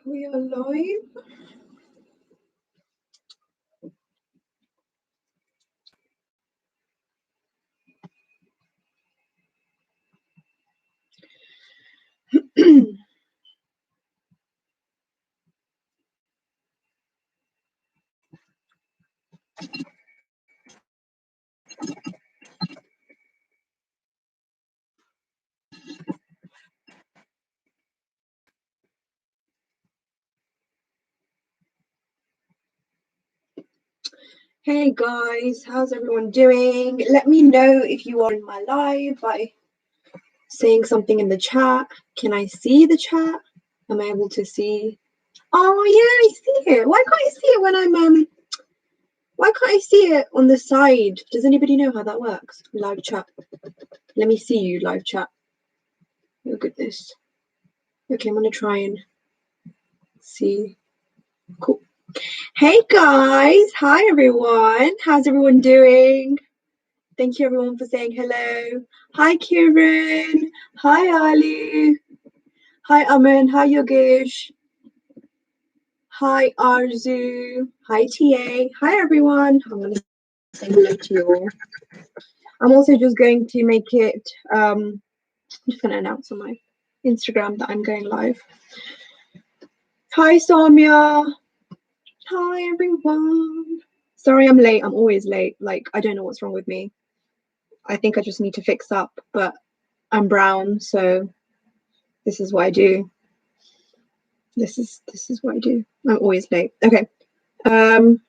We are live. Hey guys, how's everyone doing? Let me know if you are in my live by saying something in the chat. Can I see the chat? Am I able to see? Oh yeah, I see it. Why can't I see it when I'm why can't I see it on the side? Does anybody know how that works? Live chat. Let me see you, live chat. Oh goodness. Okay, I'm gonna try and see. Cool. Hey guys, hi everyone. How's everyone doing? Thank you everyone for saying hello. Hi Kieran. Hi Ali. Hi Aman. Hi Yogesh. Hi Arzu. Hi TA. Hi everyone. I'm going to say hello to you all. I'm also just going to make it, I'm just going to announce on my Instagram that I'm going live. Hi Soumya. Hi everyone. Sorry I'm late. I'm always late. Like, I don't know what's wrong with me. I think I just need to fix up, but I'm brown, so this is what I do. This is what I do. I'm always late. Okay. I'm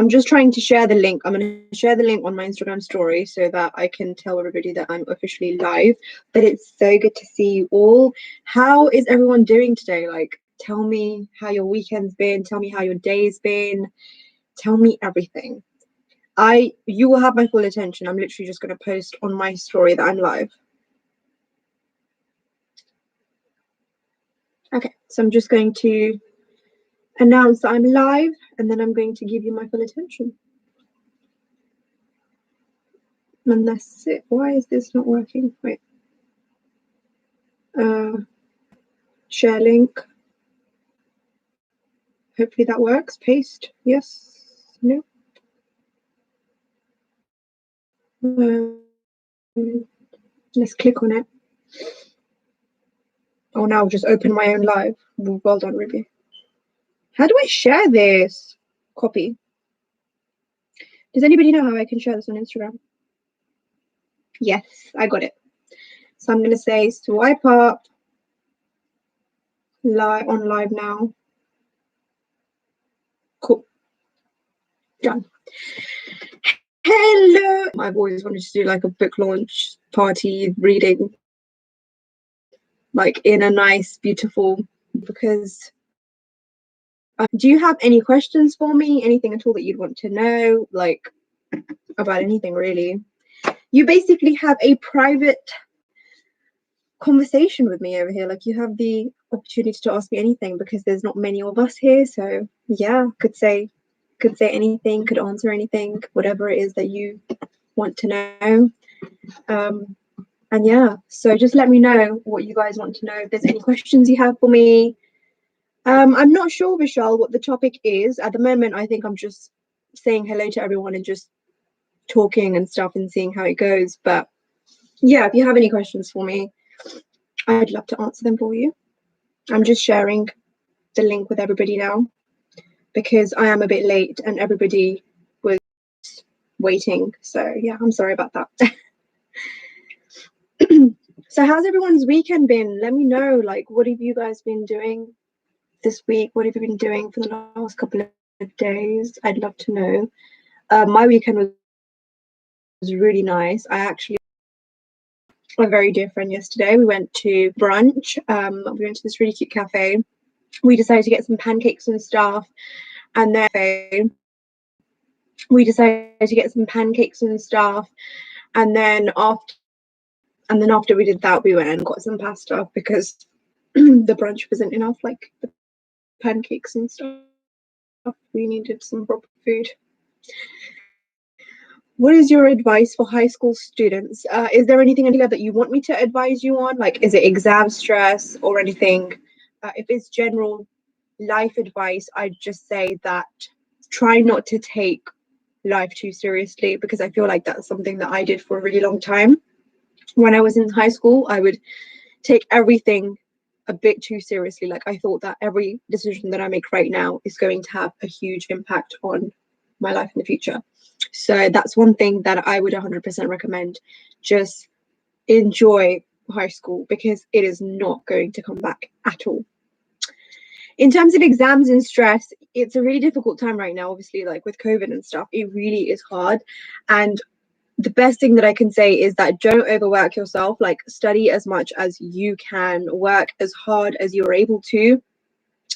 just trying to share the link. I'm going to share the link on my Instagram story so that I can tell everybody that I'm officially live. But it's so good to see you all. How is everyone doing today? Like, tell me how your weekend's been. Tell me how your day's been. Tell me everything. You will have my full attention. I'm literally just going to post on my story that I'm live. Okay, so I'm just going to announce that I'm live, and then I'm going to give you my full attention. And that's it. Why is this not working? Wait. Share link. Hopefully that works. Paste. Yes. No. Let's click on it. Oh, now I'll just open my own live. Well done, Ruby. How do I share this? Copy. Does anybody know how I can share this on Instagram? Yes, I got it. So I'm going to say swipe up live on live now. Cool. Done. Hello. I've always wanted to do like a book launch party reading, like in a nice, beautiful, because do you have any questions for me? Anything at all that you'd want to know, like about anything really? You basically have a private conversation with me over here. Like, you have the opportunity to ask me anything because there's not many of us here. So yeah, could say anything, could answer anything, whatever it is that you want to know. And yeah, so just let me know what you guys want to know. If there's any questions you have for me. I'm not sure, Vishal, what the topic is. At the moment, I think I'm just saying hello to everyone and just talking and stuff and seeing how it goes. But yeah, if you have any questions for me, I'd love to answer them for you. I'm just sharing the link with everybody now because I am a bit late and everybody was waiting. So yeah, I'm sorry about that. So how's everyone's weekend been? Let me know, like, what have you guys been doing this week? What have you been doing for the last couple of days? I'd love to know. My weekend was really nice. I actually were very different yesterday. We went to brunch. We went to this really cute cafe. We decided to get some pancakes and stuff, and then after we did that, we went and got some pasta because the brunch wasn't enough, like the pancakes and stuff. We needed some proper food. What is your advice for high school students? Is there anything that you want me to advise you on? Like, is it exam stress or anything? If it's general, life advice, I'd just say that try not to take life too seriously, because I feel like that's something that I did for a really long time. When I was in high school, I would take everything a bit too seriously. Like, I thought that every decision that I make right now is going to have a huge impact on my life in the future. So that's one thing that I would 100% recommend. Just enjoy high school, because it is not going to come back at all. In terms of exams and stress, it's a really difficult time right now, obviously, like with COVID and stuff. It really is hard. And the best thing that I can say is that don't overwork yourself. Like, study as much as you can, work as hard as you're able to,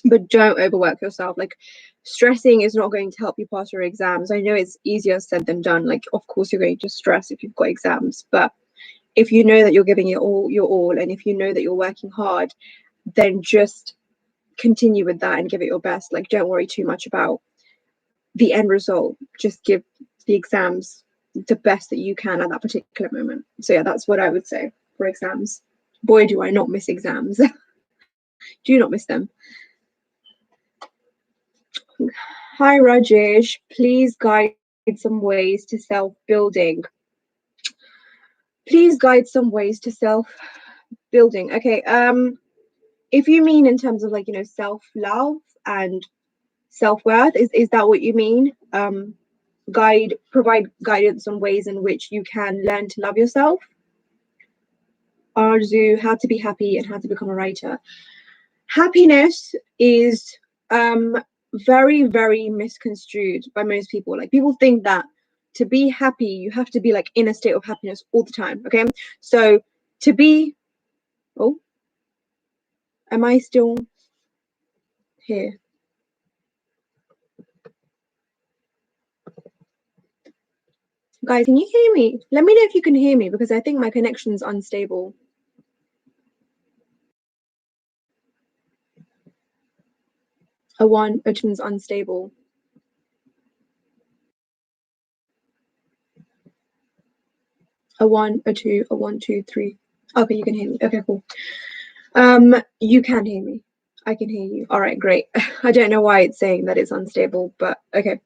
but don't overwork yourself. Like, stressing is not going to help you pass your exams. I know it's easier said than done. Like, of course you're going to stress if you've got exams, but if you know that you're giving it your all, and if you know that you're working hard, then just continue with that and give it your best. Like, don't worry too much about the end result. Just give the exams the best that you can at that particular moment. So yeah, that's what I would say for exams. Boy, do I not miss exams. Do not miss them. Hi Rajesh, please guide some ways to self-building. Please guide some ways to self-building. Okay, if you mean in terms of, like, self-love and self-worth, is that what you mean? Provide guidance on ways in which you can learn to love yourself. Arzu, how to be happy and how to become a writer. Happiness is very, very misconstrued by most people. Like, people think that to be happy, you have to be like in a state of happiness all the time. Okay, so to be, oh, am I still here? Guys, can you hear me? Let me know if you can hear me, because I think my connection's unstable. A one, a two's unstable. A one, a two, a 1, 2, 3. Okay, you can hear me. Okay, cool. You can hear me. I can hear you. All right, great. I don't know why it's saying that it's unstable, but okay.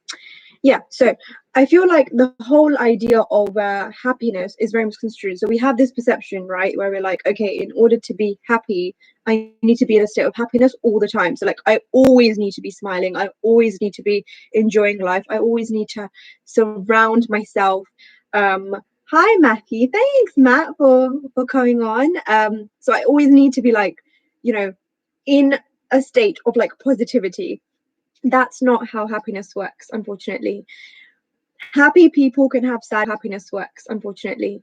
Yeah, so I feel like the whole idea of happiness is very misconstrued. So we have this perception, right, where we're like, okay, in order to be happy, I need to be in a state of happiness all the time. So, like, I always need to be smiling. I always need to be enjoying life. I always need to surround myself. Hi, Matthew. Thanks, Matt, for coming on. So I always need to be like, in a state of like positivity. That's not how happiness works, unfortunately. Happy people can have sad happiness works, unfortunately.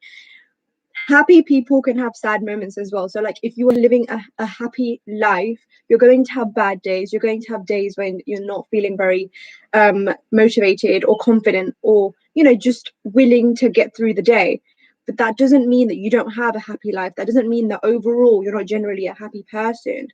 Happy people can have sad moments as well. So, like, if you are living a happy life, you're going to have bad days. You're going to have days when you're not feeling very motivated or confident, or just willing to get through the day. But that doesn't mean that you don't have a happy life. That doesn't mean that overall you're not generally a happy person.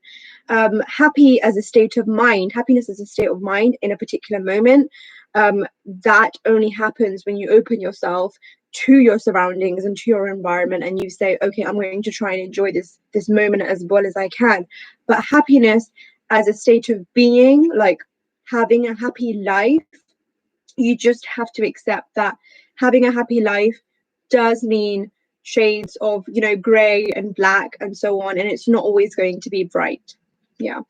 Happy as a state of mind, happiness as a state of mind in a particular moment, that only happens when you open yourself to your surroundings and to your environment, and you say, okay, I'm going to try and enjoy this moment as well as I can. But happiness as a state of being, like having a happy life, you just have to accept that having a happy life does mean shades of gray and black and so on, and it's not always going to be bright. Yeah.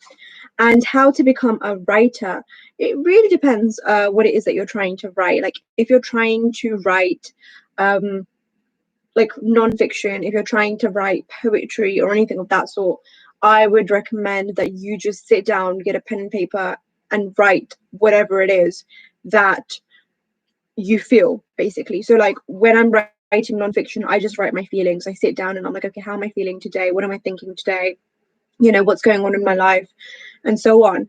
And how to become a writer, it really depends what it is that you're trying to write. Like, if you're trying to write like nonfiction, if you're trying to write poetry or anything of that sort, I would recommend that you just sit down, get a pen and paper, and write whatever it is that you feel, basically. So, like, when I'm writing nonfiction, I just write my feelings. I sit down and I'm like, okay, how am I feeling today? What am I thinking today? What's going on in my life, and so on.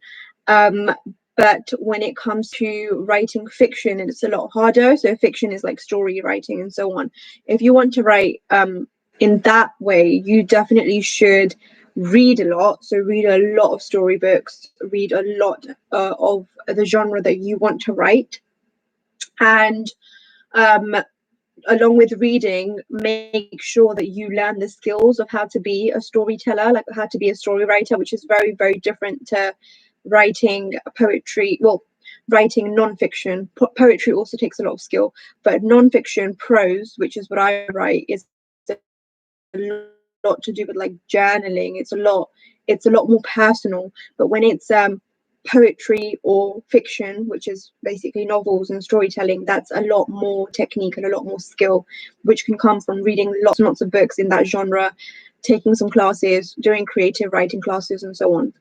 But when it comes to writing fiction, it's a lot harder. So fiction is like story writing and so on. If you want to write in that way, you definitely should read a lot. So read a lot of storybooks, read a lot of the genre that you want to write. And along with reading, make sure that you learn the skills of how to be a storyteller, like how to be a story writer, which is very, very different to writing poetry, well, writing non-fiction. Poetry also takes a lot of skill, but non-fiction prose, which is what I write, is a lot to do with like journaling. It's a lot more personal. But when it's poetry or fiction, which is basically novels and storytelling, that's a lot more technique and a lot more skill, which can come from reading lots and lots of books in that genre, taking some classes, doing creative writing classes, and so on.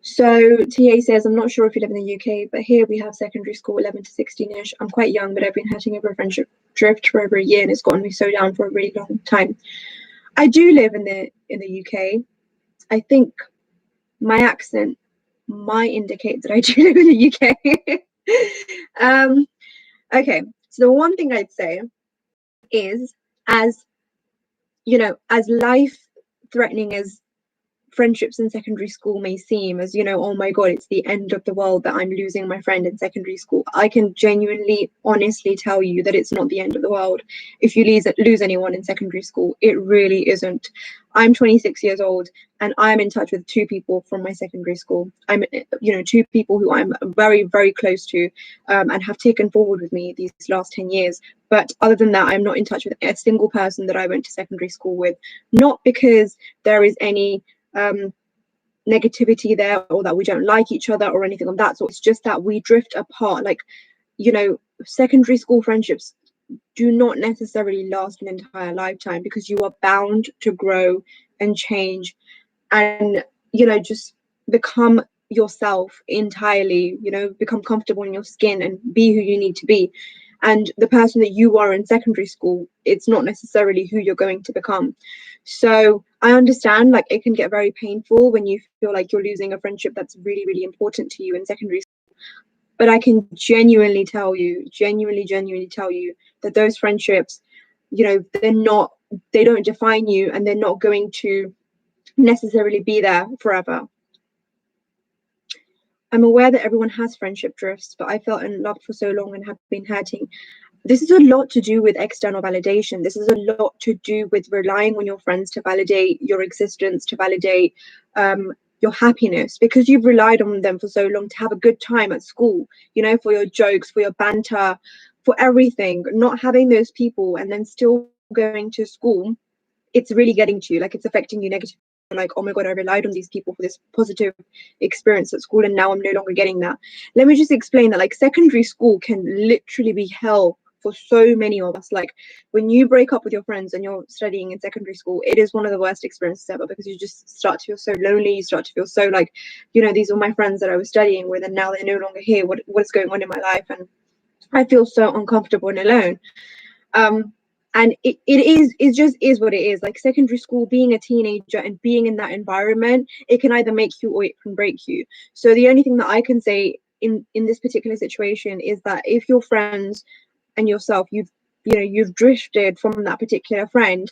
So TA says, I'm not sure if you live in the UK, but here we have secondary school 11 to 16ish. I'm quite young, but I've been hurting over a friendship drift for over a year, and it's gotten me so down for a really long time. I do live in the UK. I think my accent might indicate that I do live in the UK. Okay, so the one thing I'd say is, as you know, as life threatening as friendships in secondary school may seem, as, you know, oh my god, it's the end of the world that I'm losing my friend in secondary school, I can genuinely honestly tell you that it's not the end of the world if you lose anyone in secondary school. It really isn't. I'm 26 years old and I'm in touch with two people from my secondary school. I'm, you know, two people who I'm very, very close to, and have taken forward with me these last 10 years. But other than that, I'm not in touch with a single person that I went to secondary school with. Not because there is any negativity there, or that we don't like each other or anything of that sort. It's just that we drift apart. Like, you know, secondary school friendships do not necessarily last an entire lifetime, because you are bound to grow and change and, you know, just become yourself entirely, you know, become comfortable in your skin and be who you need to be. And the person that you are in secondary school, it's not necessarily who you're going to become. So I understand, like, it can get very painful when you feel like you're losing a friendship that's really, really important to you in secondary school. But I can genuinely tell you, genuinely tell you that those friendships, you know, they don't define you, and they're not going to necessarily be there forever. I'm aware that everyone has friendship drifts, but I felt in love for so long and have been hurting. This is a lot to do with external validation. This is a lot to do with relying on your friends to validate your existence, to validate your happiness, because you've relied on them for so long to have a good time at school, you know, for your jokes, for your banter, for everything. Not having those people and then still going to school, it's really getting to you, like it's affecting you negatively. Like, oh my god, I relied on these people for this positive experience at school, and now I'm no longer getting that. Let me just explain that, like, secondary school can literally be hell for so many of us. Like, when you break up with your friends and you're studying in secondary school, it is one of the worst experiences ever, because you just start to feel so lonely. You start to feel so like, you know, these are my friends that I was studying with, and now they're no longer here. What's going on in my life? And I feel so uncomfortable and alone. And it just is what it is. Like, secondary school, being a teenager and being in that environment, it can either make you or it can break you. So the only thing that I can say in this particular situation is that if your friends and yourself, you've drifted from that particular friend,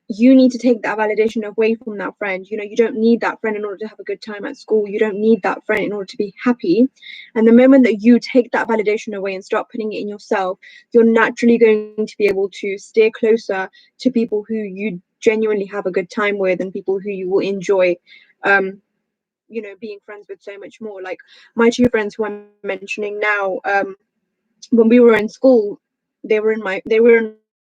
you need to take that validation away from that friend. You know, you don't need that friend in order to have a good time at school. You don't need that friend in order to be happy. And the moment that you take that validation away and start putting it in yourself, you're naturally going to be able to steer closer to people who you genuinely have a good time with, and people who you will enjoy you know, being friends with so much more. Like, my two friends who I'm mentioning now, when we were in school, they were in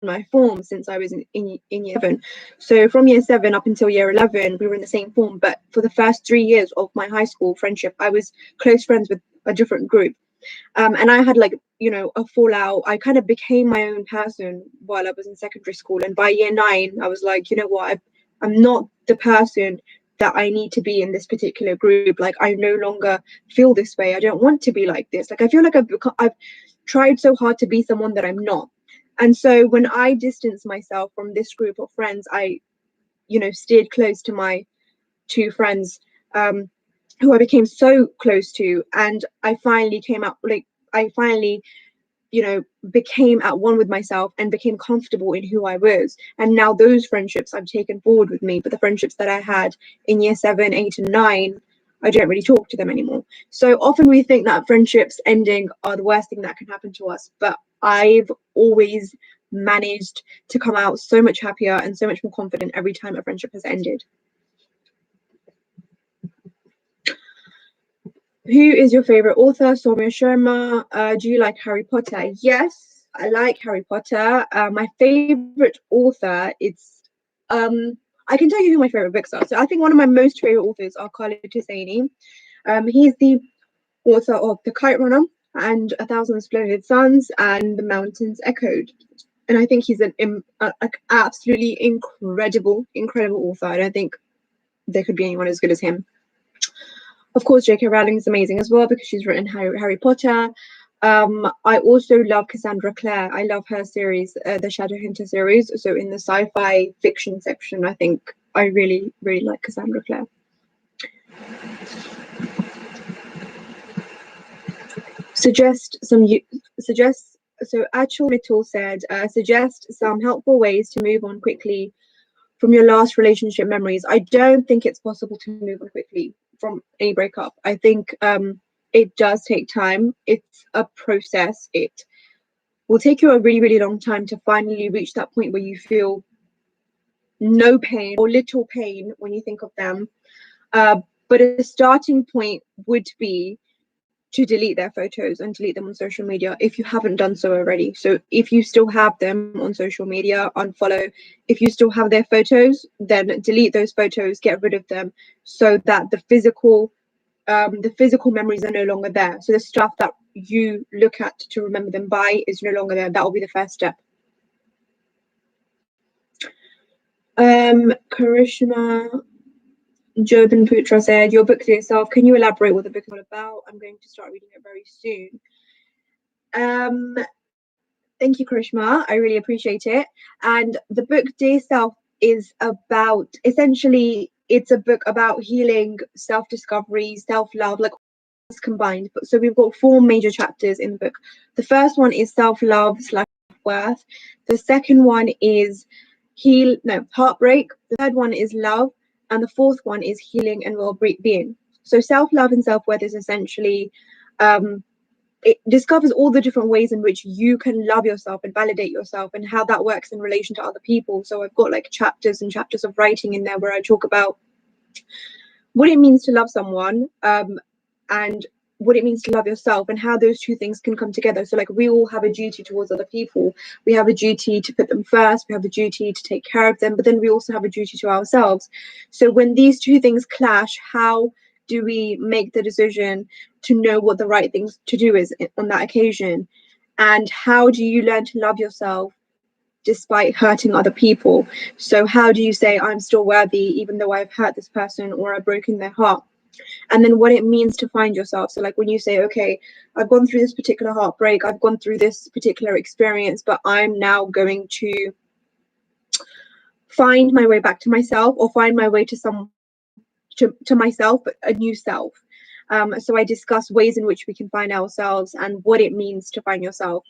my form since I was in year 7. So from year 7 up until year 11, we were in the same form. But for the first 3 years of my high school friendship, I was close friends with a different group. And I had, like, you know, a fallout. I kind of became my own person while I was in secondary school. And by year 9, I was like, you know what, I'm not the person that I need to be in this particular group. Like, I no longer feel this way. I don't want to be like this. Like, I feel like I've tried so hard to be someone that I'm not. And so when I distanced myself from this group of friends, I, you know, steered close to my two friends, who I became so close to. And I finally you know, became at one with myself and became comfortable in who I was. And now those friendships I've taken forward with me, but the friendships that I had in year 7, 8, and 9, I don't really talk to them anymore. So often we think that friendships ending are the worst thing that can happen to us, but I've always managed to come out so much happier and so much more confident every time a friendship has ended. Who is your favorite author? Soumya Sharma. Do you like Harry Potter? Yes, I like Harry Potter. My favorite author, I can tell you who my favorite books are. So I think one of my most favorite authors are Khalid Hosseini. He's the author of The Kite Runner and A Thousand Splendid Suns and The Mountains Echoed. And I think he's an absolutely incredible author. I don't think there could be anyone as good as him. Of course, J.K. Rowling is amazing as well because she's written Harry Potter. I also love Cassandra Clare. I love her series, the Shadowhunter series. So in the sci-fi fiction section, I think I really like Cassandra Clare. So Achal Mittal said, suggest some helpful ways to move on quickly from your last relationship memories. I don't think it's possible to move on quickly from any breakup. I think it does take time. It's a process. It will take you a really long time to finally reach that point where you feel no pain or little pain when you think of them. But a starting point would be to delete their photos and delete them on social media if you haven't done so already. So if you still have them on social media, unfollow. If you still have their photos, then delete those photos, get rid of them, so that the physical memories are no longer there. So the stuff that you look at to remember them by is no longer there. That will be the first step. Karishma Jobin Putra said, your book to yourself. Can you elaborate what the book is all about? I'm going to start reading it very soon. Thank you, Karishma. I really appreciate it. And the book Dear Self is about, essentially, it's a book about healing, self-discovery, self-love, like combined. So we've got 4 major chapters in the book. The first one is self-love / worth. The second one is heartbreak. The third one is love. And the fourth one is healing and well-being. So self-love and self-worth is essentially it discovers all the different ways in which you can love yourself and validate yourself and how that works in relation to other people. So I've got like chapters and chapters of writing in there where I talk about what it means to love someone, and what it means to love yourself, and how those two things can come together. So like we all have a duty towards other people. We have a duty to put them first. We have a duty to take care of them, but then we also have a duty to ourselves. So when these two things clash, how do we make the decision to know what the right things to do is on that occasion? And how do you learn to love yourself despite hurting other people? So how do you say, I'm still worthy even though I've hurt this person or I've broken their heart? And then what it means to find yourself. So like when you say, okay, I've gone through this particular heartbreak, I've gone through this particular experience, but I'm now going to find my way back to myself, or find my way to myself, but a new self. So I discuss ways in which we can find ourselves and what it means to find yourself.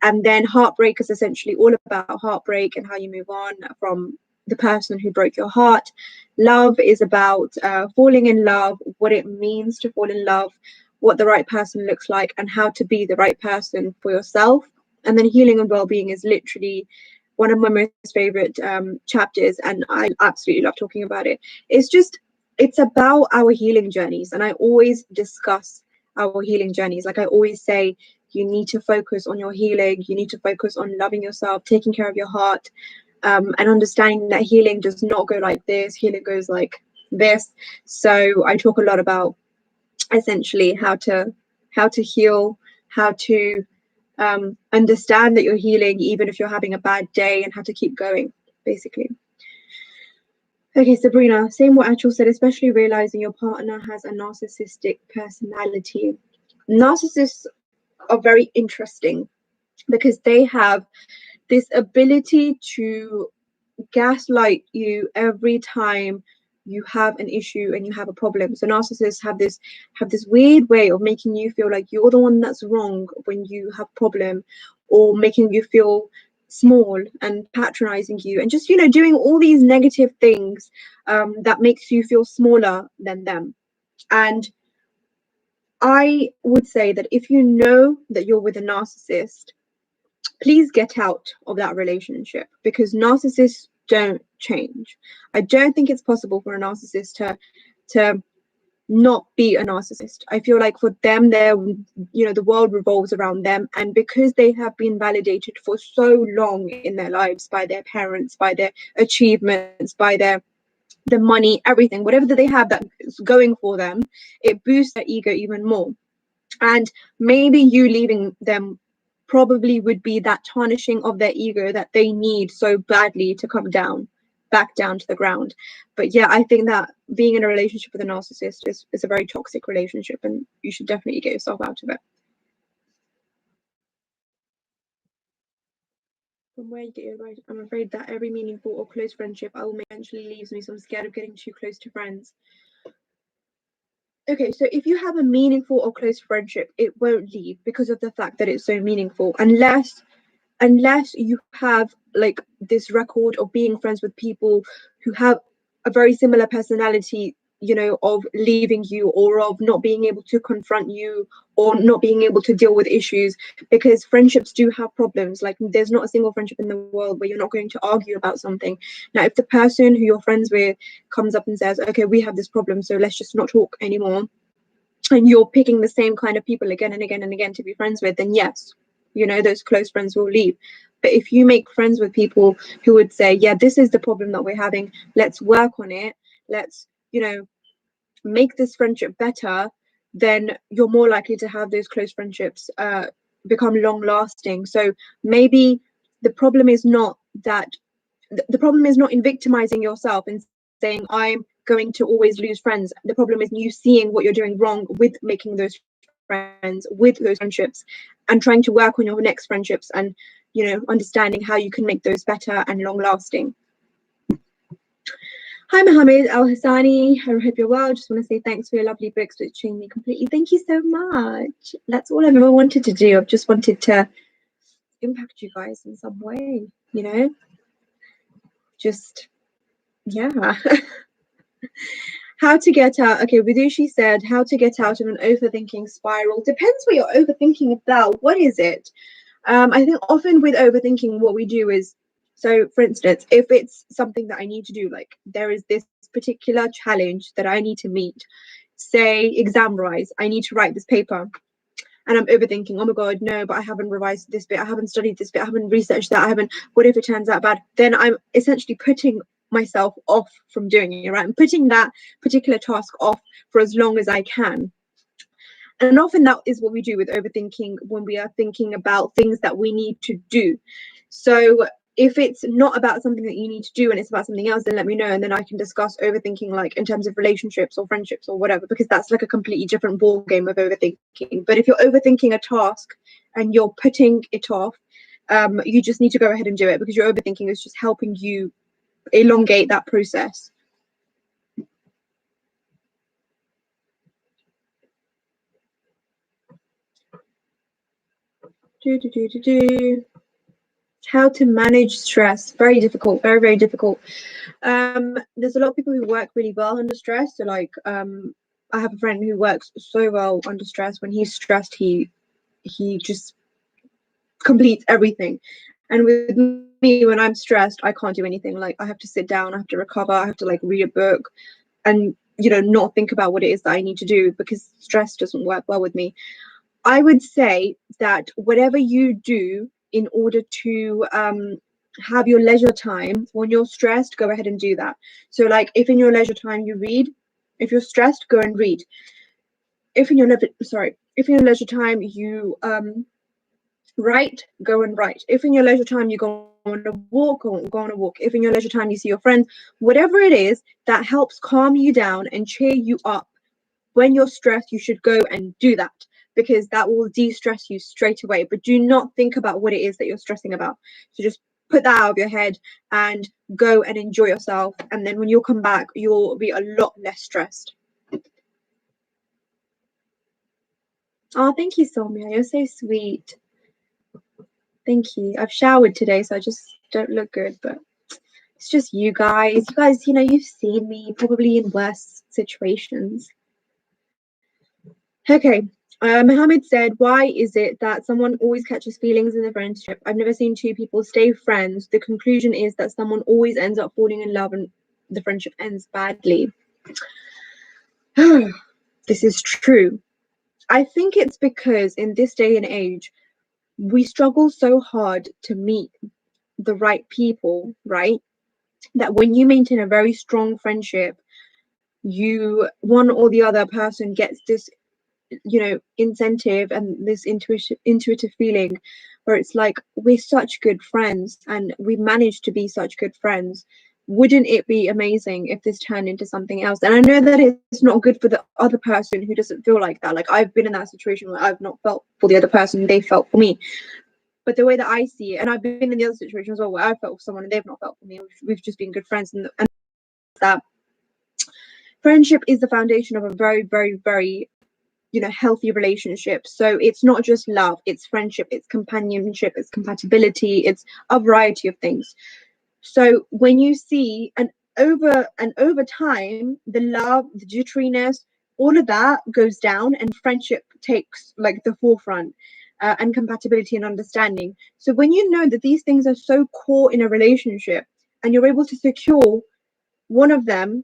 And then heartbreak is essentially all about heartbreak and how you move on from the person who broke your heart. Love is about falling in love, what it means to fall in love, what the right person looks like, and how to be the right person for yourself. And then healing and well-being is literally one of my most favorite chapters, and I absolutely love talking about it. It's about our healing journeys, and I always discuss our healing journeys. Like I always say, you need to focus on your healing, you need to focus on loving yourself, taking care of your heart, and understanding that healing does not go like this, healing goes like this. So I talk a lot about essentially how to heal, how to understand that you're healing even if you're having a bad day, and how to keep going, basically. Okay, Sabrina, same what Achal said, especially realizing your partner has a narcissistic personality. Narcissists are very interesting because they have this ability to gaslight you every time you have an issue and you have a problem. So narcissists have this weird way of making you feel like you're the one that's wrong when you have a problem, or making you feel small and patronizing you, and just doing all these negative things that makes you feel smaller than them. And I would say that if you know that you're with a narcissist, please get out of that relationship, because narcissists don't change. I don't think it's possible for a narcissist to not be a narcissist. I feel like for them, they're, the world revolves around them, and because they have been validated for so long in their lives by their parents, by their achievements, by the money, everything, whatever that they have that is going for them, it boosts their ego even more. And maybe you leaving them probably would be that tarnishing of their ego that they need so badly to come back down to the ground. But yeah, I think that being in a relationship with a narcissist is a very toxic relationship, and you should definitely get yourself out of it. From where you get your advice, I'm afraid that every meaningful or close friendship I will make eventually leaves me, so I'm scared of getting too close to friends. Okay, so if you have a meaningful or close friendship, it won't leave because of the fact that it's so meaningful, unless you have like this record of being friends with people who have a very similar personality, of leaving you, or of not being able to confront you, or not being able to deal with issues, because friendships do have problems. Like, there's not a single friendship in the world where you're not going to argue about something. Now, if the person who you're friends with comes up and says, okay, we have this problem, so let's just not talk anymore, and you're picking the same kind of people again and again and again to be friends with, then yes, those close friends will leave. But if you make friends with people who would say, yeah, this is the problem that we're having, let's work on it, let's, make this friendship better, then you're more likely to have those close friendships become long lasting. So maybe the problem is not that the problem is not in victimizing yourself and saying, I'm going to always lose friends. The problem is you seeing what you're doing wrong with making those friends, with those friendships, and trying to work on your next friendships, and understanding how you can make those better and long lasting. Hi, Mohammed Al Hassani. I hope you're well. Just want to say thanks for your lovely books, which changed me completely. Thank you so much. That's all I've ever wanted to do. I've just wanted to impact you guys in some way, just, yeah. How to get out. Okay, Vidushi said, how to get out of an overthinking spiral. Depends what you're overthinking about. What is it? I think often with overthinking, what we do is, so for instance, if it's something that I need to do, like there is this particular challenge that I need to meet, say exam rise, I need to write this paper, and I'm overthinking, oh my God, no, but I haven't revised this bit, I haven't studied this bit, I haven't researched that, what if it turns out bad? Then I'm essentially putting myself off from doing it, right? I'm putting that particular task off for as long as I can. And often that is what we do with overthinking when we are thinking about things that we need to do. So if it's not about something that you need to do and it's about something else, then let me know, and then I can discuss overthinking, like in terms of relationships or friendships or whatever, because that's like a completely different ball game of overthinking. But if you're overthinking a task and you're putting it off, you just need to go ahead and do it, because your overthinking is just helping you elongate that process. How to manage stress. Very difficult, very, very difficult. There's a lot of people who work really well under stress. So like, I have a friend who works so well under stress. When he's stressed, he just completes everything. And with me, when I'm stressed, I can't do anything. Like, I have to sit down, I have to recover, I have to like read a book, and not think about what it is that I need to do, because stress doesn't work well with me. I would say that whatever you do in order to have your leisure time when you're stressed, go ahead and do that. So like, if in your leisure time you read, if you're stressed, go and read. If in your leisure time you write, go and write. If in your leisure time you go on a walk, go on a walk. If in your leisure time you see your friends, whatever it is that helps calm you down and cheer you up when you're stressed, you should go and do that, because that will de-stress you straight away. But do not think about what it is that you're stressing about. So just put that out of your head and go and enjoy yourself, and then when you come back, you'll be a lot less stressed. Oh, thank you, Soumya. You're so sweet. Thank you. I've showered today, so I just don't look good, but it's just you guys. You guys, you've seen me probably in worse situations. Okay. Mohammed said, why is it that someone always catches feelings in a friendship? I've never seen two people stay friends. The conclusion is that someone always ends up falling in love and the friendship ends badly. this is true. I think it's because in this day and age, we struggle so hard to meet the right people, right? That when you maintain a very strong friendship, you one or the other person gets this, incentive and this intuitive feeling where it's like, we're such good friends and we've managed to be such good friends. Wouldn't it be amazing if this turned into something else? And I know that it's not good for the other person who doesn't feel like that. Like, I've been in that situation where I've not felt for the other person, they felt for me. But the way that I see it, and I've been in the other situation as well where I felt for someone and they've not felt for me, we've just been good friends, and that friendship is the foundation of a very, very, very healthy relationship. So it's not just love, it's friendship, it's companionship, it's compatibility, it's a variety of things. So when you see and over time, the love, the jitteriness, all of that goes down and friendship takes like the forefront, and compatibility and understanding. So when you know that these things are so core in a relationship and you're able to secure one of them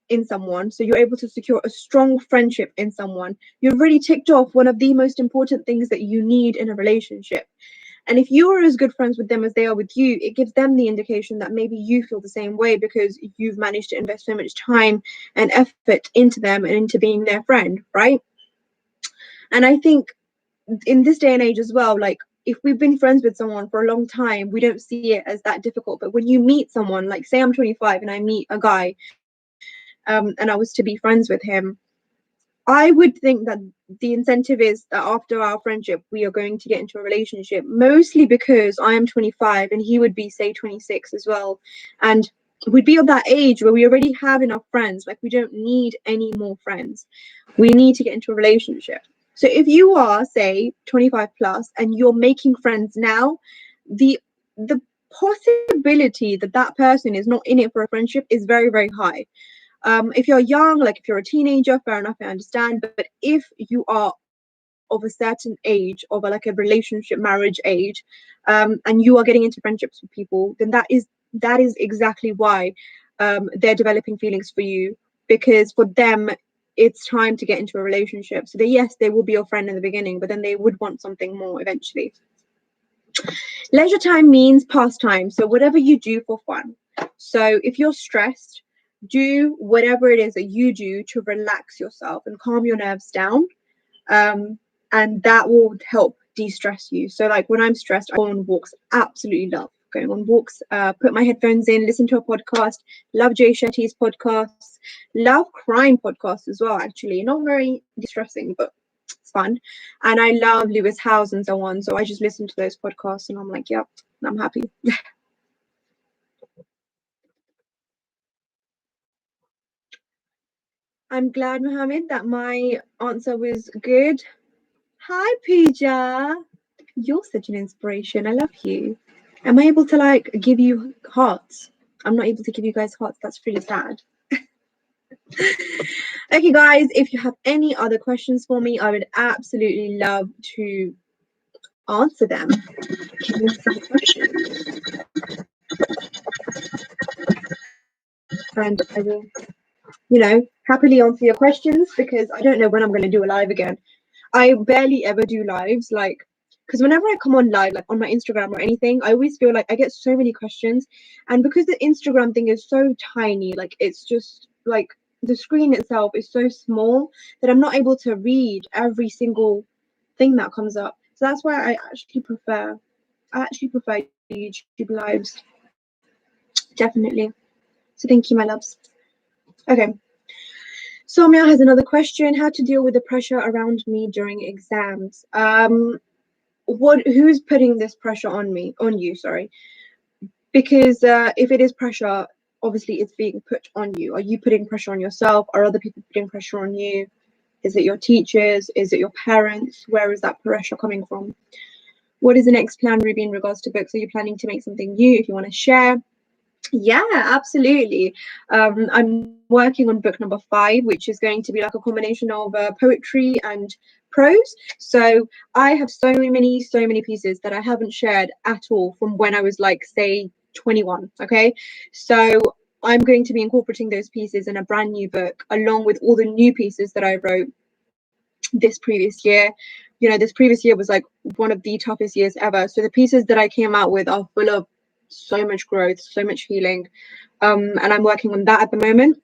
in someone, so you're able to secure a strong friendship in someone, you've really ticked off one of the most important things that you need in a relationship. And if you are as good friends with them as they are with you, it gives them the indication that maybe you feel the same way because you've managed to invest so much time and effort into them and into being their friend, right? And I think in this day and age as well, like, if we've been friends with someone for a long time, we don't see it as that difficult. But when you meet someone, like, say I'm 25 and I meet a guy, and I was to be friends with him, I would think that the incentive is that after our friendship, we are going to get into a relationship, mostly because I am 25 and he would be, say, 26 as well. And we'd be of that age where we already have enough friends. Like, we don't need any more friends. We need to get into a relationship. So if you are, say, 25 plus and you're making friends now, the possibility that that person is not in it for a friendship is very, very high. If you're young, like if you're a teenager, fair enough, I understand. But if you are of a certain age, of a, like a relationship, marriage age, and you are getting into friendships with people, then that is exactly why they're developing feelings for you, because for them it's time to get into a relationship. So yes, they will be your friend in the beginning, but then they would want something more eventually. Leisure time means pastime, so whatever you do for fun. So if you're stressed, do whatever it is that you do to relax yourself and calm your nerves down, and that will help de-stress you. So like when I'm stressed, I go on walks. Absolutely love going on walks. Put my headphones in, listen to a podcast. Love Jay Shetty's podcasts. Love crime podcasts as well, actually. Not very de-stressing, but it's fun. And I love Lewis Howes and so on, so I just listen to those podcasts and I'm like, yep, I'm happy. I'm glad, Mohammed, that my answer was good. Hi, Pooja. You're such an inspiration. I love you. Am I able to like give you hearts? I'm not able to give you guys hearts. That's pretty sad. Okay, guys, if you have any other questions for me, I would absolutely love to answer them. Give me some questions. And I will, happily answer your questions because I don't know when I'm going to do a live again. I barely ever do lives, like, because whenever I come on live, like on my Instagram or anything, I always feel like I get so many questions. And because the Instagram thing is so tiny, like, it's just like the screen itself is so small that I'm not able to read every single thing that comes up. So that's why I actually prefer YouTube lives. Definitely. So thank you, my loves. Okay. Soumya has another question: how to deal with the pressure around me during exams. Who's putting this pressure on you, sorry? Because if it is pressure, obviously it's being put on you. Are you putting pressure on yourself? Are other people putting pressure on you? Is it your teachers? Is it your parents? Where is that pressure coming from? What is the next plan, Ruby, in regards to books? Are you planning to make something new? If you want to share. Yeah, absolutely. I'm working on book number 5, which is going to be like a combination of poetry and prose. So I have so many pieces that I haven't shared at all from when I was like, say, 21. Okay, so I'm going to be incorporating those pieces in a brand new book along with all the new pieces that I wrote this previous year. You know, this previous year was like one of the toughest years ever. So the pieces that I came out with are full of so much growth, so much healing. And I'm working on that at the moment.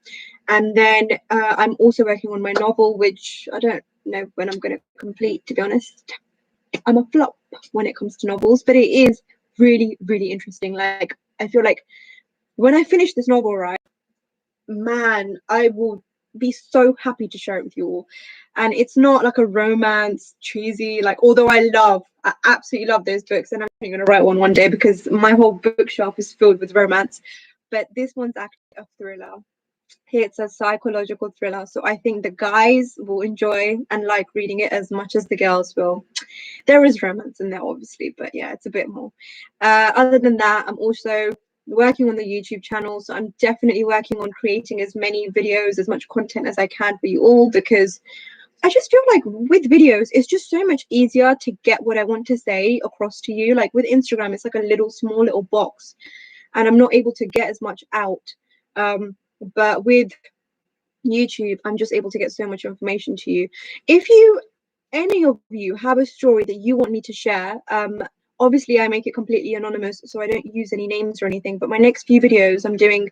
And then I'm also working on my novel, which I don't know when I'm going to complete, to be honest. I'm a flop when it comes to novels, but it is really, really interesting. Like, I feel like when I finish this novel, right, man, I will be so happy to share it with you all. And it's not like a romance, cheesy, like, although I absolutely love those books, and I'm going to write one day because my whole bookshelf is filled with romance. But this one's actually a thriller. It's a psychological thriller. So I think the guys will enjoy and like reading it as much as the girls will. There is romance in there, obviously, but yeah, it's a bit more. Other than that, I'm also working on the YouTube channel. So I'm definitely working on creating as many videos, as much content as I can for you all, because I just feel like with videos, it's just so much easier to get what I want to say across to you. Like with Instagram, it's like a small little box, and I'm not able to get as much out. But with YouTube, I'm just able to get so much information to you. If any of you have a story that you want me to share, obviously I make it completely anonymous, so I don't use any names or anything, but my next few videos I'm doing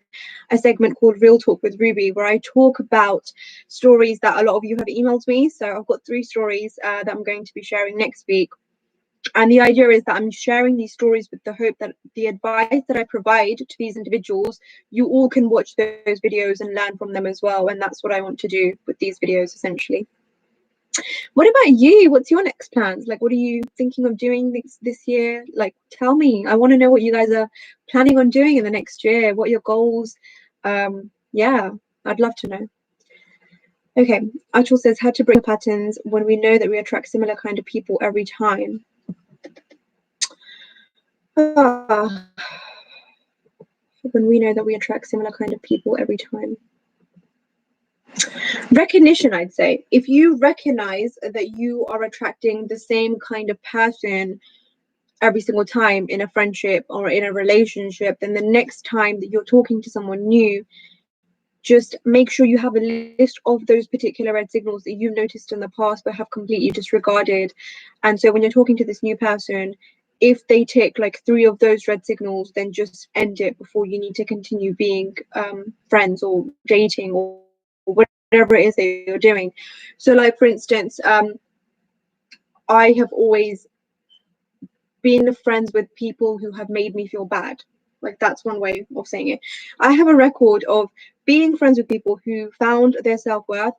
a segment called Real Talk with Ruby, where I talk about stories that a lot of you have emailed me. So I've got 3 stories that I'm going to be sharing next week. And the idea is that I'm sharing these stories with the hope that the advice that I provide to these individuals, you all can watch those videos and learn from them as well. And that's what I want to do with these videos, essentially. What about you? What's your next plans? Like, what are you thinking of doing this year? Like, tell me. I want to know what you guys are planning on doing in the next year. What are your goals? Yeah, I'd love to know. Okay, Achal says, how to break patterns when we know that we attract similar kind of people every time. When we know that we attract similar kind of people every time. Recognition, I'd say. If you recognize that you are attracting the same kind of person every single time in a friendship or in a relationship, then the next time that you're talking to someone new, just make sure you have a list of those particular red signals that you've noticed in the past but have completely disregarded. And so when you're talking to this new person, if they take like 3 of those red signals, then just end it before you need to continue being friends or dating or whatever it is that you're doing. So like, for instance, I have always been friends with people who have made me feel bad. Like, that's one way of saying it. I have a record of being friends with people who found their self-worth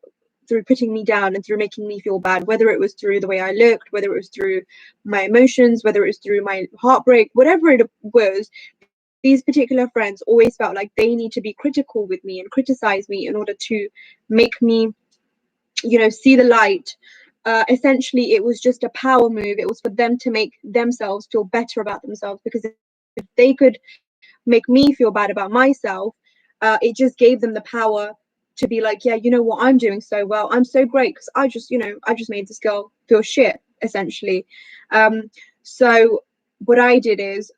through putting me down and through making me feel bad, whether it was through the way I looked, whether it was through my emotions, whether it was through my heartbreak, whatever it was. These particular friends always felt like they need to be critical with me and criticize me in order to make me, see the light. Essentially, it was just a power move. It was for them to make themselves feel better about themselves, because if they could make me feel bad about myself, it just gave them the power to be like, yeah, you know what, I'm doing so well, I'm so great because I just made this girl feel shit, essentially. So what I did is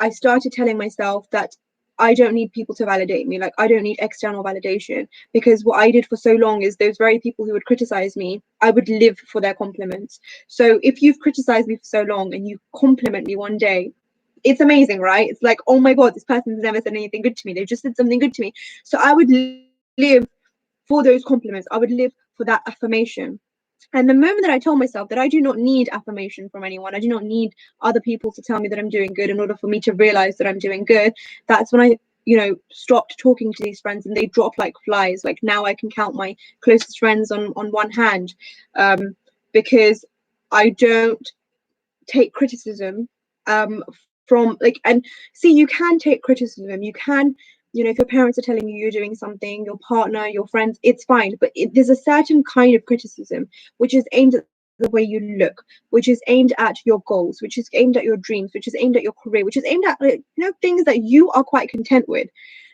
I started telling myself that I don't need people to validate me. Like, I don't need external validation, because what I did for so long is those very people who would criticize me, I would live for their compliments. So if you've criticized me for so long and you compliment me one day, it's amazing, right? It's like, oh my God, this person's never said anything good to me. They've just said something good to me. So I would live for those compliments. I would live for that affirmation. And the moment that I told myself that I do not need affirmation from anyone, I do not need other people to tell me that I'm doing good in order for me to realize that I'm doing good, that's when I, stopped talking to these friends, and they dropped like flies. Like, now I can count my closest friends on one hand, because I don't take criticism from like, and see, you can take criticism, you can, if your parents are telling you you're doing something, your partner, your friends, it's fine, but there's a certain kind of criticism which is aimed at the way you look, which is aimed at your goals, which is aimed at your dreams, which is aimed at your career, which is aimed at things that you are quite content with.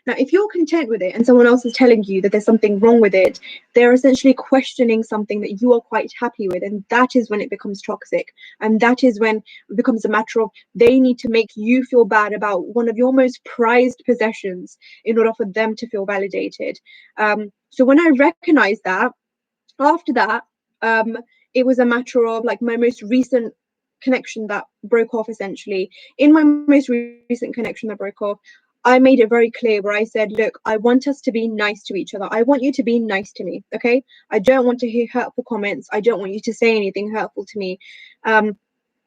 Now, if you're content with it and someone else is telling you that there's something wrong with it, they're essentially questioning something that you are quite happy with, and that is when it becomes toxic. And that is when it becomes a matter of they need to make you feel bad about one of your most prized possessions in order for them to feel validated. So when I recognized that, after that, it was a matter of like my most recent connection that broke off essentially. In my most recent connection that broke off, I made it very clear where I said, look, I want us to be nice to each other. I want you to be nice to me, okay? I don't want to hear hurtful comments. I don't want you to say anything hurtful to me.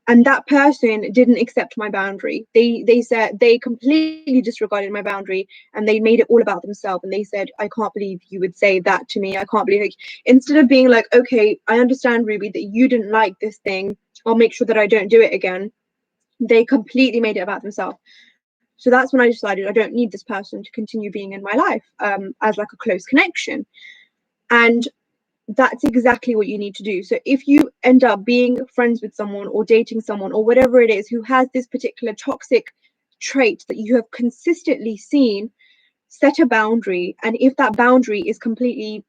And that person didn't accept my boundary. They said they completely disregarded my boundary, and they made it all about themselves, and they said, I can't believe you would say that to me. I can't believe, like, instead of being like, okay, I understand, Ruby, that you didn't like this thing, I'll make sure that I don't do it again, they completely made it about themselves. So that's when I decided I don't need this person to continue being in my life, as like a close connection. And that's exactly what you need to do. So if you end up being friends with someone or dating someone or whatever it is who has this particular toxic trait that you have consistently seen, set a boundary. And if that boundary is completely,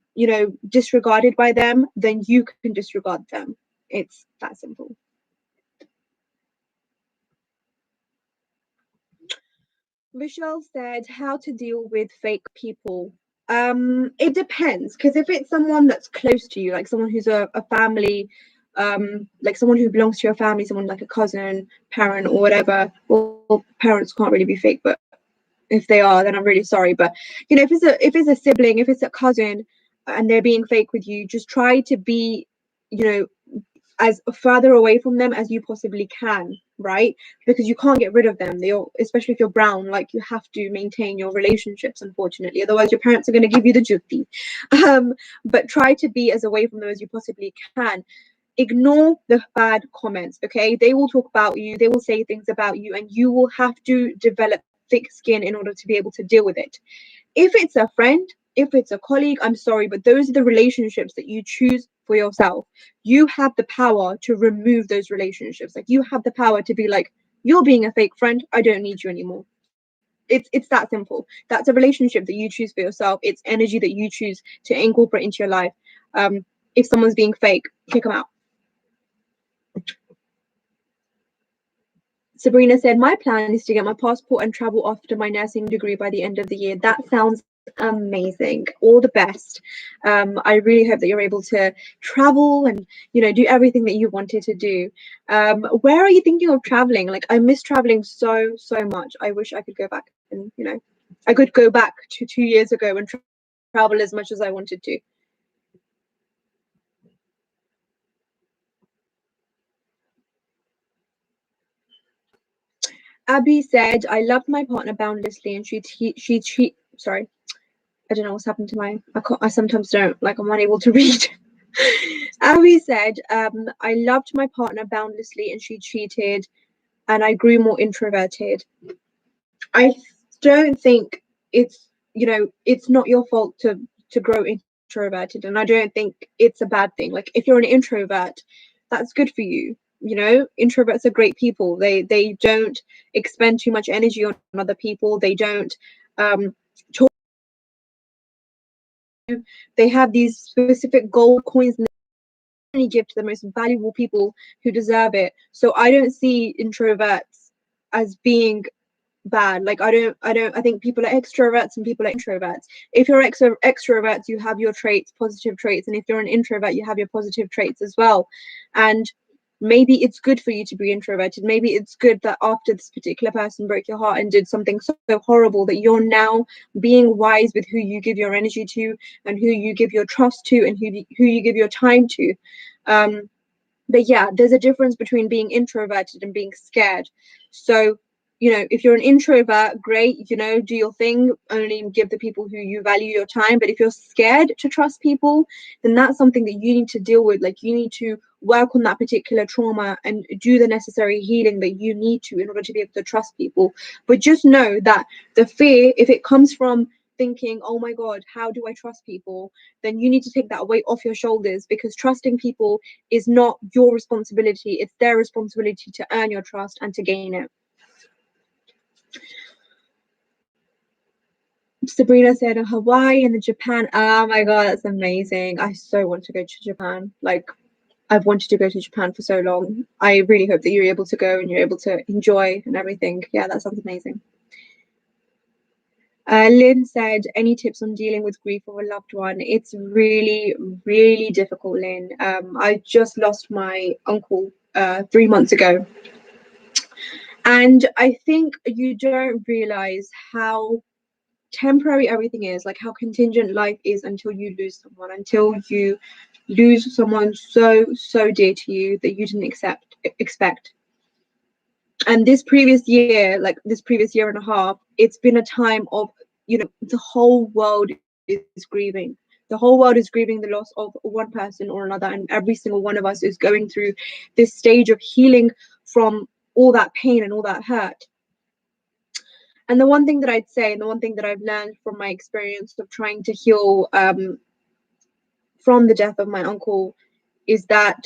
disregarded by them, then you can disregard them. It's that simple. Michelle said how to deal with fake people. It depends, because if it's someone that's close to you, like someone who's a family, like someone who belongs to your family, someone like a cousin, parent, or whatever. Well, parents can't really be fake, but if they are, then I'm really sorry. But if it's a sibling, if it's a cousin, and they're being fake with you, just try to be, you know, as further away from them as you possibly can, right? Because you can't get rid of them. Especially if you're brown, like you have to maintain your relationships, unfortunately. Otherwise, your parents are going to give you the jutti. But try to be as away from them as you possibly can. Ignore the bad comments, okay? They will talk about you, they will say things about you, and you will have to develop thick skin in order to be able to deal with it. If it's a friend, if it's a colleague, I'm sorry, but those are the relationships that you choose for yourself. You have the power to remove those relationships. Like, you have the power to be like, you're being a fake friend, I don't need you anymore. It's that simple. That's a relationship that you choose for yourself. It's energy that you choose to incorporate into your life. If someone's being fake, kick them out. Sabrina said, my plan is to get my passport and travel after my nursing degree by the end of the year. That sounds amazing. All the best. I really hope that you're able to travel and, do everything that you wanted to do. Where are you thinking of traveling? Like, I miss traveling so, so much. I wish I could go back and, I could go back to 2 years ago and travel as much as I wanted to. Abby said, I loved my partner boundlessly and sorry, I don't know what's happened to I sometimes don't, like, I'm unable to read. Abby said, I loved my partner boundlessly and she cheated and I grew more introverted. I don't think it's not your fault to grow introverted, and I don't think it's a bad thing. Like, if you're an introvert, that's good for you. Introverts are great people. They don't expend too much energy on other people. They don't talk. They have these specific gold coins and they only give to the most valuable people who deserve it. So I don't see introverts as being bad. Like, I think people are extroverts and people are introverts. If you're extroverts, you have your traits, positive traits, and if you're an introvert, you have your positive traits as well. And maybe it's good for you to be introverted. Maybe it's good that after this particular person broke your heart and did something so horrible, that you're now being wise with who you give your energy to and who you give your trust to and who you give your time to. But yeah, there's a difference between being introverted and being scared. So, if you're an introvert, great, do your thing, only give the people who you value your time. But if you're scared to trust people, then that's something that you need to deal with. Like, you need to work on that particular trauma and do the necessary healing that you need to in order to be able to trust people. But just know that the fear, if it comes from thinking, oh my God, how do I trust people? Then you need to take that weight off your shoulders, because trusting people is not your responsibility. It's their responsibility to earn your trust and to gain it. Sabrina said Hawaii and the Japan. Oh my God, that's amazing. I so want to go to Japan. Like, I've wanted to go to Japan for so long. I really hope that you're able to go and you're able to enjoy and everything. Yeah, that sounds amazing. Lynn said, any tips on dealing with grief of a loved one? It's really, really difficult, Lynn. I just lost my uncle 3 months ago. And I think you don't realize how temporary everything is, like how contingent life is until you lose someone, until you lose someone so, so dear to you that you didn't expect. And this previous year, like this previous year and a half, it's been a time of, the whole world is grieving. The whole world is grieving the loss of one person or another, and every single one of us is going through this stage of healing from all that pain and all that hurt. And the one thing that I'd say, and the one thing that I've learned from my experience of trying to heal from the death of my uncle, is that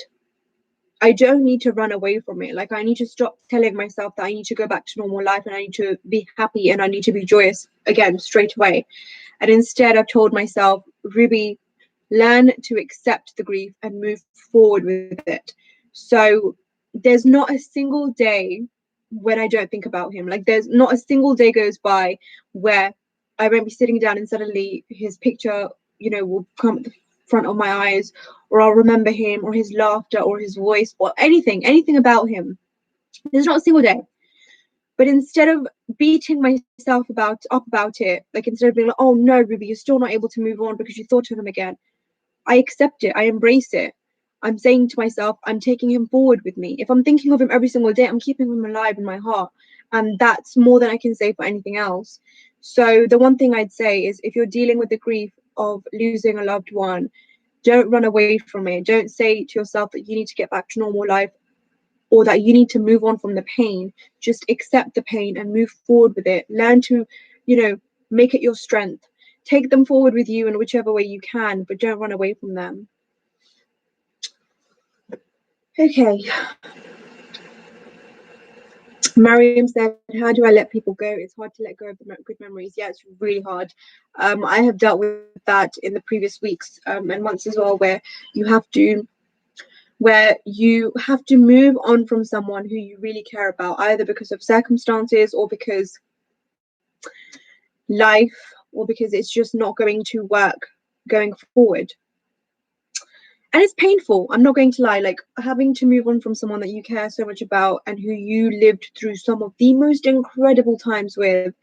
I don't need to run away from it. Like, I need to stop telling myself that I need to go back to normal life and I need to be happy and I need to be joyous again straight away. And instead, I've told myself, Ruby, learn to accept the grief and move forward with it. So there's not a single day when I don't think about him. Like, there's not a single day goes by where I won't be sitting down and suddenly his picture, will come at the front of my eyes, or I'll remember him or his laughter or his voice or anything about him. There's not a single day. But instead of beating myself up about it, like instead of being like, oh no, Ruby, you're still not able to move on because you thought of him again, I accept it. I embrace it. I'm saying to myself, I'm taking him forward with me. If I'm thinking of him every single day, I'm keeping him alive in my heart. And that's more than I can say for anything else. So the one thing I'd say is, if you're dealing with the grief of losing a loved one, don't run away from it. Don't say to yourself that you need to get back to normal life or that you need to move on from the pain. Just accept the pain and move forward with it. Learn to, make it your strength. Take them forward with you in whichever way you can, but don't run away from them. Okay. Mariam said, how do I let people go? It's hard to let go of the good memories. Yeah, it's really hard. I have dealt with that in the previous weeks and months as well, where you have to move on from someone who you really care about, either because of circumstances or because life, or because it's just not going to work going forward. And it's painful, I'm not going to lie. Like, having to move on from someone that you care so much about and who you lived through some of the most incredible times with,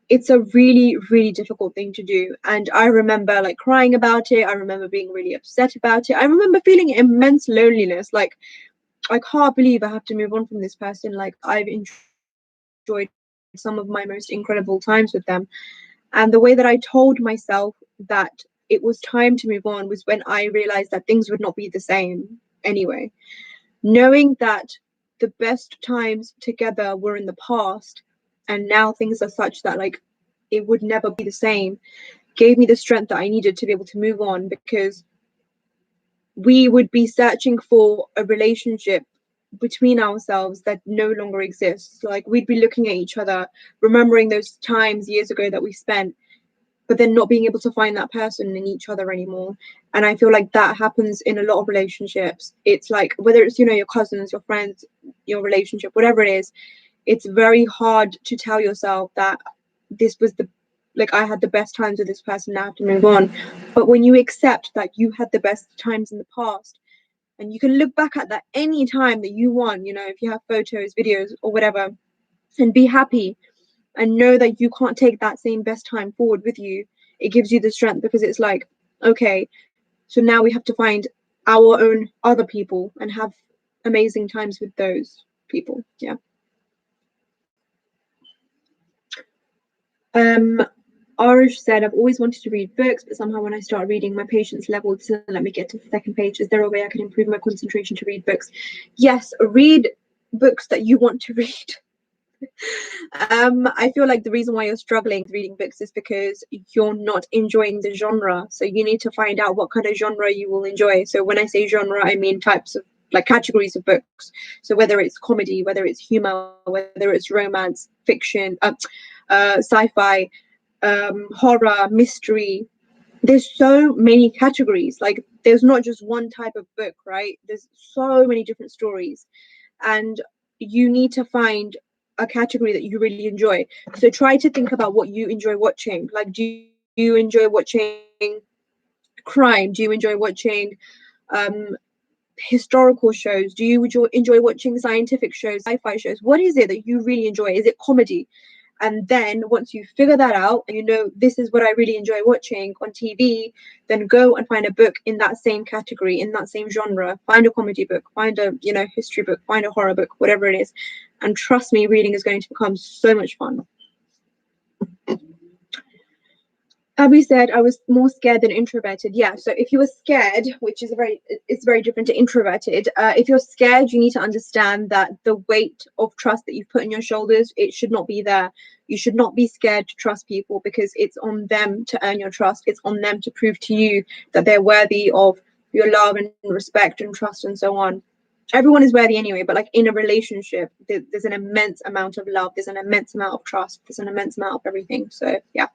it's a really, really difficult thing to do. And I remember like crying about it. I remember being really upset about it. I remember feeling immense loneliness. Like, I can't believe I have to move on from this person. Like, I've enjoyed some of my most incredible times with them. And the way that I told myself that it was time to move on was when I realized that things would not be the same anyway. Knowing that the best times together were in the past, and now things are such that like it would never be the same, gave me the strength that I needed to be able to move on, because we would be searching for a relationship between ourselves that no longer exists. Like, we'd be looking at each other, remembering those times years ago that we spent, but then not being able to find that person in each other anymore. And I feel like that happens in a lot of relationships. It's like, whether it's, your cousins, your friends, your relationship, whatever it is, it's very hard to tell yourself that this was I had the best times with this person, now I have to move on. But when you accept that you had the best times in the past, and you can look back at that any time that you want, if you have photos, videos, or whatever, and be happy, and know that you can't take that same best time forward with you, it gives you the strength, because it's like, okay, so now we have to find our own other people and have amazing times with those people. Yeah. Arish said, I've always wanted to read books, but somehow when I start reading, my patience level doesn't let me get to the second page. Is there a way I can improve my concentration to read books? Yes, read books that you want to read. I feel like the reason why you're struggling with reading books is because you're not enjoying the genre. So you need to find out what kind of genre you will enjoy. So when I say genre, I mean types of, like, categories of books. So whether it's comedy, whether it's humor, whether it's romance, fiction, sci-fi, horror, mystery. There's so many categories. Like, there's not just one type of book, right? There's so many different stories, and you need to find a category that you really enjoy. So try to think about what you enjoy watching. Like, do you enjoy watching crime? Do you enjoy watching historical shows? Do you enjoy watching scientific shows, sci-fi shows? What is it that you really enjoy? Is it comedy? And then once you figure that out and you know this is what I really enjoy watching on TV, then go and find a book in that same category, in that same genre. Find a comedy book, find a history book, find a horror book, whatever it is. And trust me, reading is going to become so much fun. Abby said I was more scared than introverted. Yeah, so if you were scared, which is it's very different to introverted. If you're scared, you need to understand that the weight of trust that you've put on your shoulders, it should not be there. You should not be scared to trust people because it's on them to earn your trust. It's on them to prove to you that they're worthy of your love and respect and trust and so on. Everyone is worthy anyway, but like in a relationship, there's an immense amount of love. There's an immense amount of trust. There's an immense amount of everything. So yeah.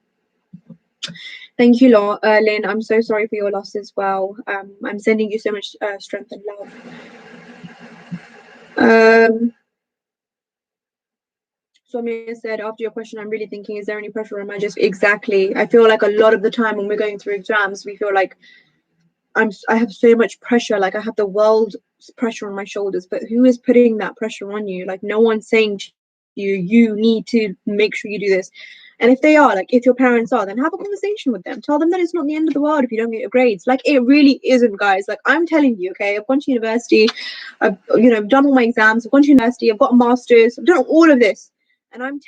Thank you, Lynn. I'm so sorry for your loss as well. I'm sending you so much strength and love. Soumya said, after your question, I'm really thinking, is there any pressure or am I just exactly? I feel like a lot of the time when we're going through exams, we feel like I have so much pressure, like I have the world's pressure on my shoulders, but who is putting that pressure on you? Like no one's saying to you need to make sure you do this. And if they are, like if your parents are, then have a conversation with them. Tell them that it's not the end of the world if you don't get your grades. Like it really isn't, guys. Like I'm telling you, okay, I've gone to university, I've done all my exams, I've gone to university, I've got a master's, I've done all of this. And I'm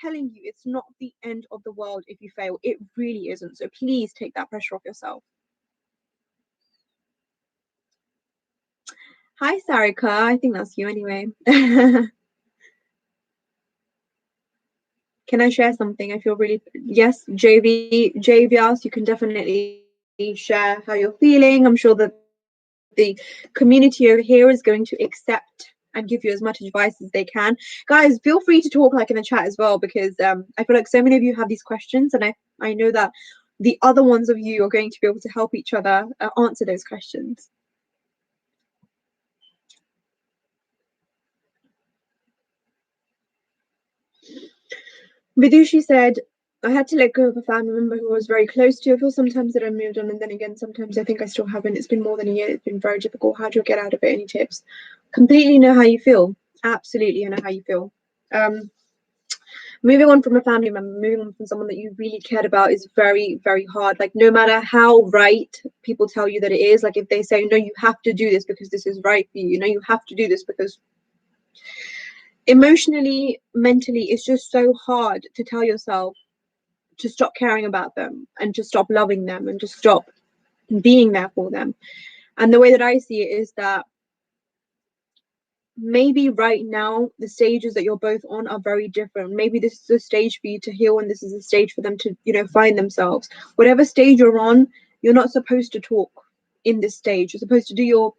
telling you, it's not the end of the world if you fail. It really isn't. So please take that pressure off yourself. Hi, Sarika. I think that's you anyway. Can I share something? I feel really... Yes, JVS, you can definitely share how you're feeling. I'm sure that the community over here is going to accept and give you as much advice as they can. Guys, feel free to talk like in the chat as well, because I feel like so many of you have these questions, and I know that the other ones of you are going to be able to help each other answer those questions. Vidushi said, I had to let go of a family member who I was very close to. I feel sometimes that I moved on, and then again, sometimes I think I still haven't. It's been more than a year. It's been very difficult. How do I get out of it? Any tips? Completely know how you feel. Absolutely know how you feel. Moving on from a family member, moving on from someone that you really cared about is very, very hard. Like no matter how right people tell you that it is, like if they say, no, you have to do this because this is right for you, you have to do this because emotionally, mentally, it's just so hard to tell yourself to stop caring about them and to stop loving them and to stop being there for them. And the way that I see it is that maybe right now the stages that you're both on are very different. Maybe this is a stage for you to heal and this is a stage for them to find themselves. Whatever stage you're on, you're not supposed to talk in this stage. You're supposed to do your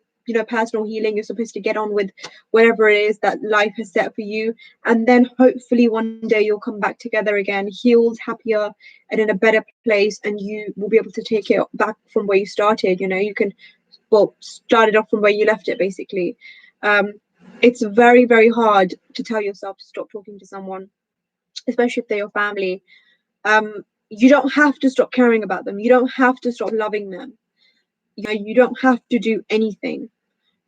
personal healing. You're supposed to get on with whatever it is that life has set for you, and then hopefully one day you'll come back together again, healed, happier, and in a better place, and you will be able to take it back from where you started. You can start it off from where you left it, basically. It's very, very hard to tell yourself to stop talking to someone, especially if they're your family. You don't have to stop caring about them. You don't have to stop loving them. You don't have to do anything.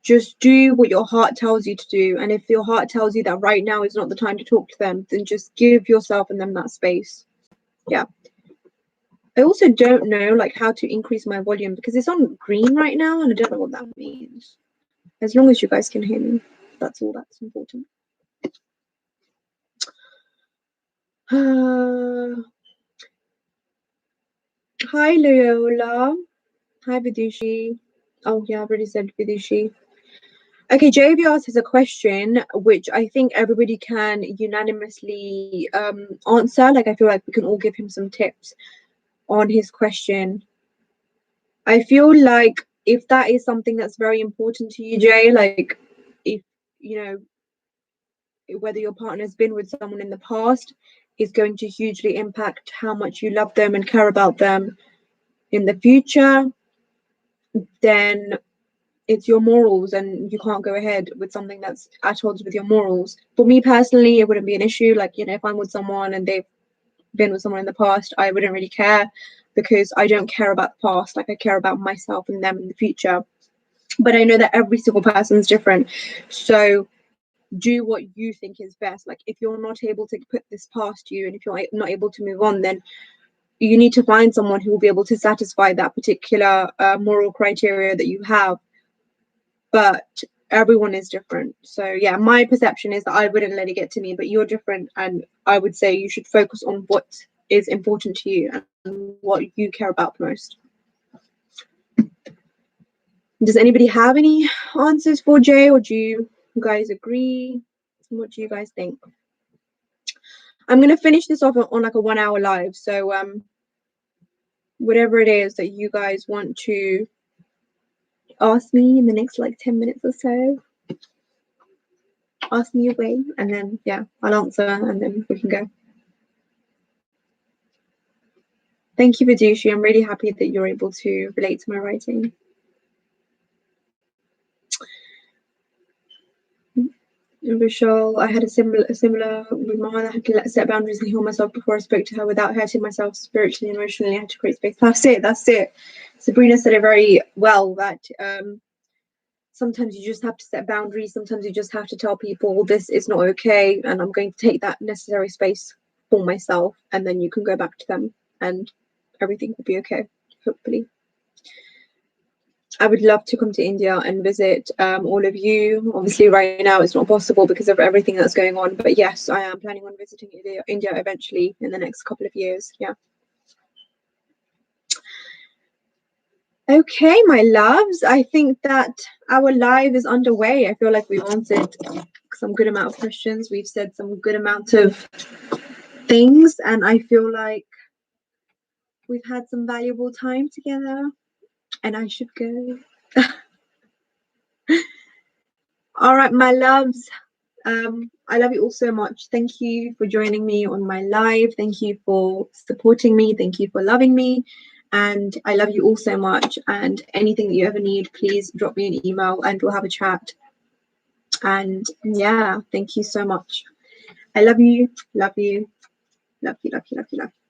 Just do what your heart tells you to do. And if your heart tells you that right now is not the time to talk to them, then just give yourself and them that space. Yeah. I also don't know how to increase my volume because it's on green right now and I don't know what that means. As long as you guys can hear me, that's all that's important. Hi, Loyola. Hi, Vidushi. Oh, yeah, I've already said Vidushi. Okay, JVR has a question which I think everybody can unanimously answer. I feel like we can all give him some tips on his question. I feel like if that is something that's very important to you, Jay, if whether your partner's been with someone in the past is going to hugely impact how much you love them and care about them in the future, then it's your morals, and you can't go ahead with something that's at odds with your morals. For me personally, it wouldn't be an issue. Like, you know, if I'm with someone and they've been with someone in the past, I wouldn't really care, because I don't care about the past. Like, I care about myself and them in the future. But I know that every single person's different. So do what you think is best. Like, if you're not able to put this past you, and if you're not able to move on, then you need to find someone who will be able to satisfy that particular moral criteria that you have. But everyone is different. So yeah, my perception is that I wouldn't let it get to me, but you're different, and I would say you should focus on what is important to you and what you care about most. Does anybody have any answers for Jay, or do you guys agree? What do you guys think? I'm going to finish this off on like a 1 hour live. So whatever it is that you guys want to ask me in the next like 10 minutes or so, ask me away, and then yeah, I'll answer, and then we can go. Thank you, Vidushi. I'm really happy that you're able to relate to my writing. Vishal, I had a similar with my mom. I had to set boundaries and heal myself before I spoke to her without hurting myself spiritually and emotionally. I had to create space. That's it. Sabrina said it very well, that sometimes you just have to set boundaries. Sometimes you just have to tell people this is not okay, and I'm going to take that necessary space for myself, and then you can go back to them and everything will be okay, hopefully. I would love to come to India and visit all of you. Obviously, right now it's not possible because of everything that's going on. But yes, I am planning on visiting India eventually in the next couple of years. Yeah. Okay, my loves. I think that our live is underway. I feel like we've answered some good amount of questions. We've said some good amount of things. And I feel like we've had some valuable time together. And I should go. All right, my loves. I love you all so much. Thank you for joining me on my live. Thank you for supporting me. Thank you for loving me. And I love you all so much. And anything that you ever need, please drop me an email and we'll have a chat. And yeah, thank you so much. I love you, love you, love you, love you, love you, love you.